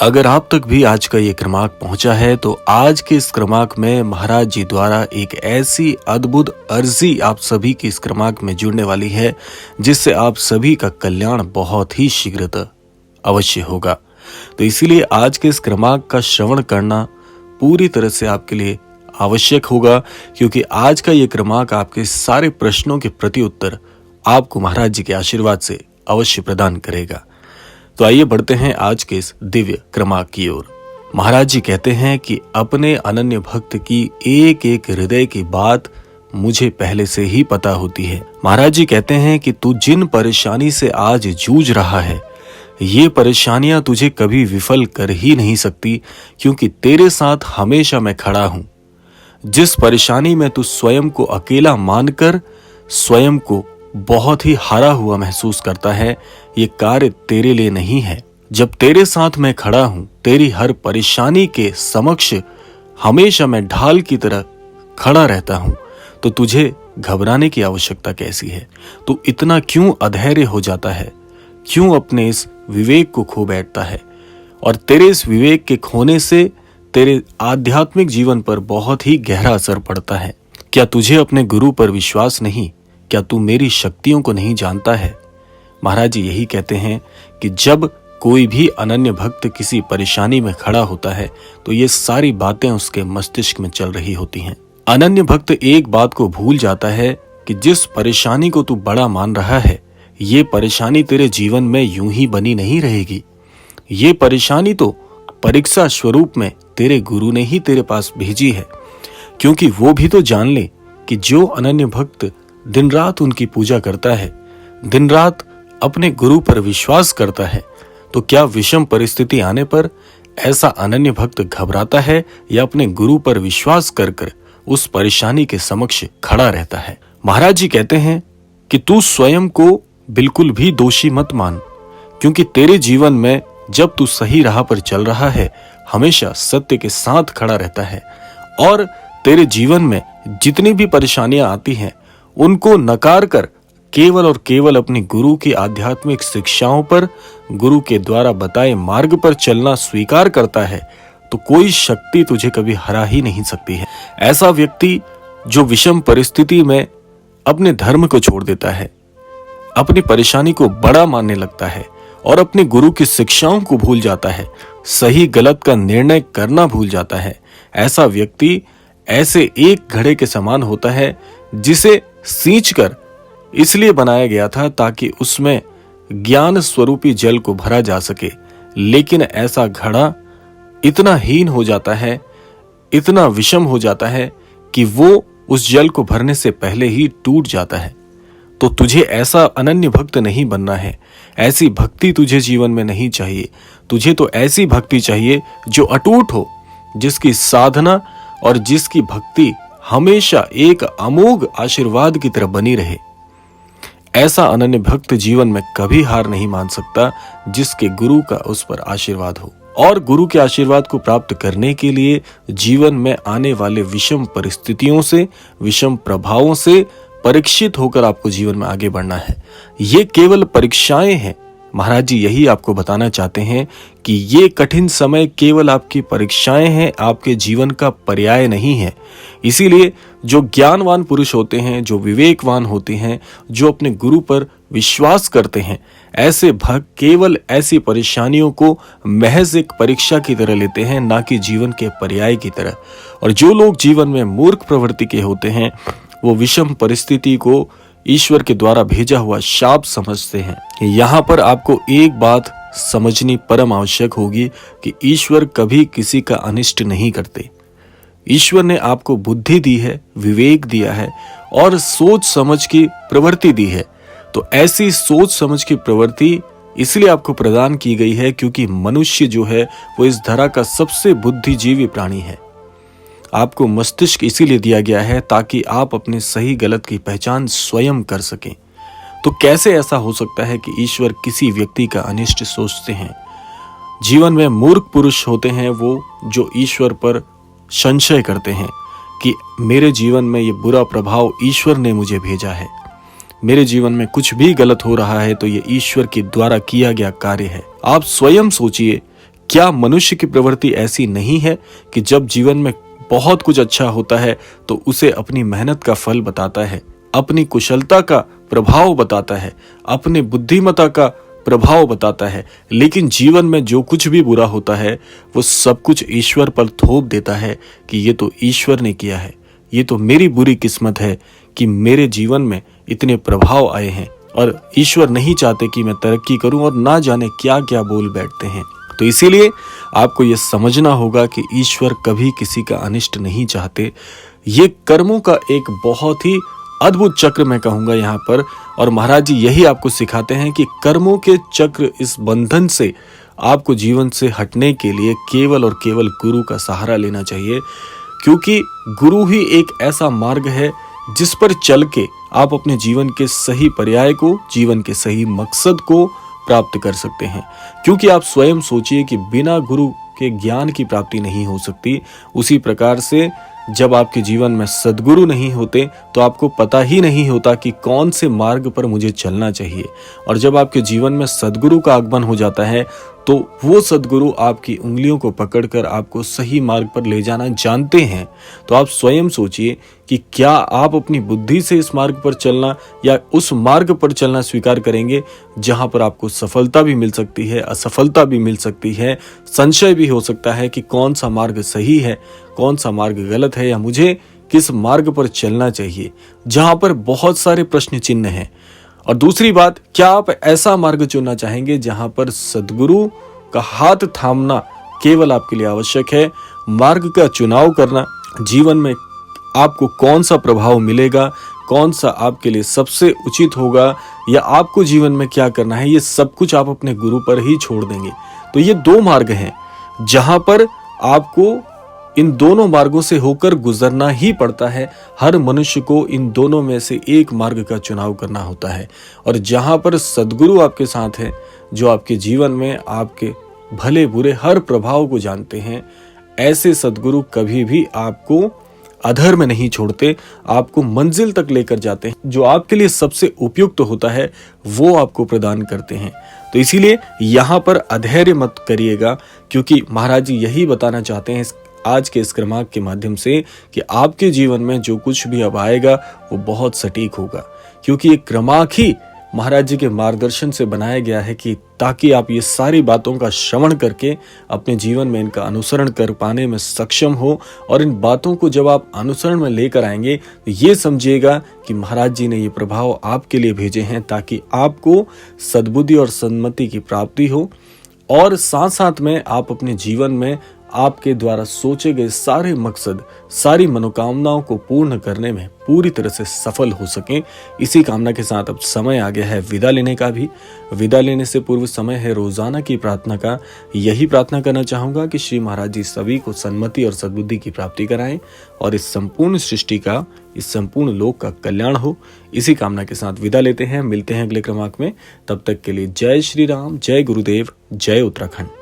अगर आप तक भी आज का ये क्रमांक पहुंचा है तो आज के इस क्रमांक में महाराज जी द्वारा एक ऐसी अद्भुत अर्जी आप सभी की इस क्रमांक में जुड़ने वाली है जिससे आप सभी का कल्याण बहुत ही शीघ्रतः अवश्य होगा। तो इसीलिए आज के इस क्रमांक का श्रवण करना पूरी तरह से आपके लिए आवश्यक होगा, क्योंकि आज का ये क्रमांक आपके सारे प्रश्नों के प्रति उत्तर आपको महाराज जी के आशीर्वाद से अवश्य प्रदान करेगा। तो आइए बढ़ते हैं आज के इस दिव्य क्रमांक की ओर। महाराज जी कहते हैं कि अपने अनन्य भक्त की एक एक हृदय की बात मुझे पहले से ही पता होती है। महाराज जी कहते हैं कि तू जिन परेशानी से आज जूझ रहा है, ये परेशानियां तुझे कभी विफल कर ही नहीं सकती, क्योंकि तेरे साथ हमेशा मैं खड़ा हूं। जिस परेशानी में तू स्वयं को अकेला मानकर स्वयं को बहुत ही हारा हुआ महसूस करता है, ये कार्य तेरे लिए नहीं है। जब तेरे साथ मैं खड़ा हूं, तेरी हर परेशानी के समक्ष हमेशा मैं ढाल की तरह खड़ा रहता हूं, तो तुझे घबराने की आवश्यकता कैसी है? तू इतना क्यों अधैर्य हो जाता है? क्यों अपने इस विवेक को खो बैठता है? और तेरे इस विवेक के खोने से तेरे आध्यात्मिक जीवन पर बहुत ही गहरा असर पड़ता है। क्या तुझे अपने गुरु पर विश्वास नहीं? क्या तू मेरी शक्तियों को नहीं जानता है? महाराज जी यही कहते हैं कि जब कोई भी अनन्य भक्त किसी परेशानी में खड़ा होता है तो ये सारी बातें उसके मस्तिष्क में चल रही होती हैं। अनन्य भक्त एक बात को भूल जाता है कि जिस परेशानी को तू बड़ा मान रहा है, ये परेशानी तेरे जीवन में यूं ही बनी नहीं रहेगी। ये परेशानी तो परीक्षा स्वरूप में तेरे गुरु ने ही तेरे पास भेजी है, क्योंकि वो भी तो जान ले कि जो अनन्य भक्त दिन रात उनकी पूजा करता है, दिन रात अपने गुरु पर विश्वास करता है, तो क्या विषम परिस्थिति आने पर ऐसा अनन्य भक्त घबराता है या अपने गुरु पर विश्वास कर कर उस परेशानी के समक्ष खड़ा रहता है? महाराज जी कहते हैं कि तू स्वयं को बिल्कुल भी दोषी मत मान, क्योंकि तेरे जीवन में जब तू सही राह पर चल रहा है, हमेशा सत्य के साथ खड़ा रहता है, और तेरे जीवन में जितनी भी परेशानियां आती हैं उनको नकार कर केवल और केवल अपनी गुरु की आध्यात्मिक शिक्षाओं पर, गुरु के द्वारा बताए मार्ग पर चलना स्वीकार करता है, तो कोई शक्ति तुझे कभी हरा ही नहीं सकती है। ऐसा व्यक्ति जो विषम परिस्थिति में अपने धर्म को छोड़ देता है, अपनी परेशानी को बड़ा मानने लगता है और अपने गुरु की शिक्षाओं को भूल जाता है, सही गलत का निर्णय करना भूल जाता है, ऐसा व्यक्ति ऐसे एक घड़े के समान होता है जिसे सींचकर इसलिए बनाया गया था ताकि उसमें ज्ञान स्वरूपी जल को भरा जा सके, लेकिन ऐसा घड़ा इतना हीन हो जाता है, इतना विषम हो जाता है कि वो उस जल को भरने से पहले ही टूट जाता है। तो तुझे ऐसा अनन्य भक्त नहीं बनना है, ऐसी भक्ति तुझे जीवन में नहीं चाहिए। तुझे तो ऐसी भक्ति चाहिए जो अटूट हो, जिसकी साधना और जिसकी भक्ति हमेशा एक अमोघ आशीर्वाद की तरह बनी रहे। ऐसा अनन्य भक्त जीवन में कभी हार नहीं मान सकता, जिसके गुरु का उस पर आशीर्वाद हो। और गुरु के आशीर्वाद को प्राप्त करने के लिए जीवन में आने वाले विषम परिस्थितियों से, विषम प्रभावों से परीक्षित होकर आपको जीवन में आगे बढ़ना है। ये केवल परीक्षाएं हैं। महाराज जी यही आपको बताना चाहते हैं कि ये कठिन समय केवल आपकी परीक्षाएं हैं, आपके जीवन का पर्याय नहीं है। इसीलिए जो ज्ञानवान पुरुष होते हैं, जो विवेकवान होते हैं, जो अपने गुरु पर विश्वास करते हैं, ऐसे भक्त केवल ऐसी परेशानियों को महज एक परीक्षा की तरह लेते हैं, ना कि जीवन के पर्याय की तरह। और जो लोग जीवन में मूर्ख प्रवृत्ति के होते हैं, वो विषम परिस्थिति को ईश्वर के द्वारा भेजा हुआ शाप समझते हैं। यहाँ पर आपको एक बात समझनी परम आवश्यक होगी कि ईश्वर कभी किसी का अनिष्ट नहीं करते। ईश्वर ने आपको बुद्धि दी है, विवेक दिया है और सोच समझ की प्रवृत्ति दी है। तो ऐसी सोच समझ की प्रवृत्ति इसलिए आपको प्रदान की गई है क्योंकि मनुष्य जो है वो इस धरा का सबसे बुद्धिजीवी प्राणी है। आपको मस्तिष्क इसीलिए दिया गया है ताकि आप अपने सही गलत की पहचान स्वयं कर सकें। तो कैसे ऐसा हो सकता है कि ईश्वर किसी व्यक्ति का अनिष्ट सोचते हैं? जीवन में मूर्ख पुरुष होते हैं वो जो ईश्वर पर संशय करते हैं कि मेरे जीवन में ये बुरा प्रभाव ईश्वर ने मुझे भेजा है, मेरे जीवन में कुछ भी गलत हो रहा है तो ये ईश्वर के द्वारा किया गया कार्य है। आप स्वयं सोचिए क्या मनुष्य की प्रवृत्ति ऐसी नहीं है कि जब जीवन में बहुत कुछ अच्छा होता है तो उसे अपनी मेहनत का फल बताता है, अपनी कुशलता का प्रभाव बताता है, अपने बुद्धिमत्ता का प्रभाव बताता है, लेकिन जीवन में जो कुछ भी बुरा होता है वो सब कुछ ईश्वर पर थोप देता है कि ये तो ईश्वर ने किया है, ये तो मेरी बुरी किस्मत है कि मेरे जीवन में इतने प्रभाव आए हैं और ईश्वर नहीं चाहते कि मैं तरक्की करूं और ना जाने क्या क्या बोल बैठते हैं। तो इसीलिए आपको यह समझना होगा कि ईश्वर कभी किसी का अनिष्ट नहीं चाहते। ये कर्मों का एक बहुत ही अद्भुत चक्र मैं कहूंगा यहाँ पर, और महाराज जी यही आपको सिखाते हैं कि कर्मों के चक्र, इस बंधन से आपको जीवन से हटने के लिए केवल और केवल गुरु का सहारा लेना चाहिए, क्योंकि गुरु ही एक ऐसा मार्ग है जिस पर चल के आप अपने जीवन के सही पर्याय को, जीवन के सही मकसद को प्राप्त कर सकते हैं। क्योंकि आप स्वयं सोचिए कि बिना गुरु के ज्ञान की प्राप्ति नहीं हो सकती। उसी प्रकार से जब आपके जीवन में सद्गुरु नहीं होते तो आपको पता ही नहीं होता कि कौन से मार्ग पर मुझे चलना चाहिए, और जब आपके जीवन में सद्गुरु का आगमन हो जाता है तो वो सद्गुरु आपकी उंगलियों को पकड़कर आपको सही मार्ग पर ले जाना जानते हैं। तो आप स्वयं सोचिए कि क्या आप अपनी बुद्धि से इस मार्ग पर चलना या उस मार्ग पर चलना स्वीकार करेंगे जहां पर आपको सफलता भी मिल सकती है, असफलता भी मिल सकती है, संशय भी हो सकता है कि कौन सा मार्ग सही है, कौन सा मार्ग गलत है, या मुझे किस मार्ग पर चलना चाहिए, जहां पर बहुत सारे प्रश्न चिन्ह हैं। और दूसरी बात, क्या आप ऐसा मार्ग चुनना चाहेंगे जहां पर सद्गुरु का हाथ थामना केवल आपके लिए आवश्यक है? मार्ग का चुनाव करना, जीवन में आपको कौन सा प्रभाव मिलेगा, कौन सा आपके लिए सबसे उचित होगा, या आपको जीवन में क्या करना है, ये सब कुछ आप अपने गुरु पर ही छोड़ देंगे। तो ये दो मार्ग हैं जहां पर आपको इन दोनों मार्गों से होकर गुजरना ही पड़ता है। हर मनुष्य को इन दोनों में से एक मार्ग का चुनाव करना होता है, और जहां पर सद्गुरु आपके साथ हैं, जो आपके जीवन में आपके भले बुरे हर प्रभाव को जानते हैं, ऐसे सद्गुरु कभी भी आपको अधर में नहीं छोड़ते, आपको मंजिल तक लेकर जाते हैं। जो आपके लिए सबसे उपयुक्त होता है वो आपको प्रदान करते हैं। तो इसीलिए यहाँ पर अधैर्य मत करिएगा, क्योंकि महाराज जी यही बताना चाहते हैं आज के इस क्रमांक के माध्यम से कि आपके जीवन में जो कुछ भी अब आएगा वो बहुत सटीक होगा, क्योंकि ये क्रमांक ही महाराज जी के मार्गदर्शन से बनाया गया है कि ताकि आप ये सारी बातों का श्रवण करके अपने जीवन में इनका अनुसरण कर पाने में सक्षम हो। और इन बातों को जब आप अनुसरण में लेकर आएंगे तो ये समझिएगा कि महाराज जी ने ये प्रभाव आपके लिए भेजे हैं ताकि आपको सद्बुद्धि और सन्मति की प्राप्ति हो, और साथ साथ में आप अपने जीवन में आपके द्वारा सोचे गए सारे मकसद, सारी मनोकामनाओं को पूर्ण करने में पूरी तरह से सफल हो सकें। इसी कामना के साथ अब समय आ गया है विदा लेने का भी। विदा लेने से पूर्व समय है रोजाना की प्रार्थना का। यही प्रार्थना करना चाहूंगा कि श्री महाराज जी सभी को सन्मति और सद्बुद्धि की प्राप्ति कराएं और इस संपूर्ण सृष्टि का, इस संपूर्ण लोक का कल्याण हो। इसी कामना के साथ विदा लेते हैं, मिलते हैं अगले क्रमांक में। तब तक के लिए जय श्री राम, जय गुरुदेव, जय उत्तराखंड।